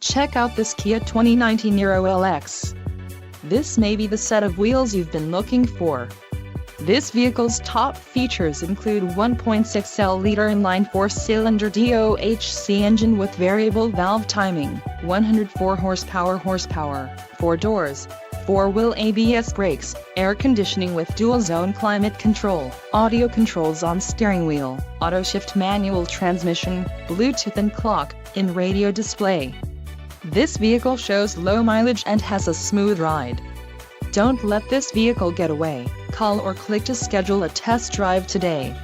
Check out this Kia 2019 Niro LX. This may be the set of wheels you've been looking for. This vehicle's top features include 1.6L-liter inline four-cylinder DOHC engine with variable valve timing, 104 horsepower, 4 doors, 4-wheel ABS brakes, air conditioning with dual-zone climate control, audio controls on steering wheel, auto-shift manual transmission, Bluetooth and clock-in radio display. This vehicle shows low mileage and has a smooth ride. Don't let this vehicle get away. Call or click to schedule a test drive today.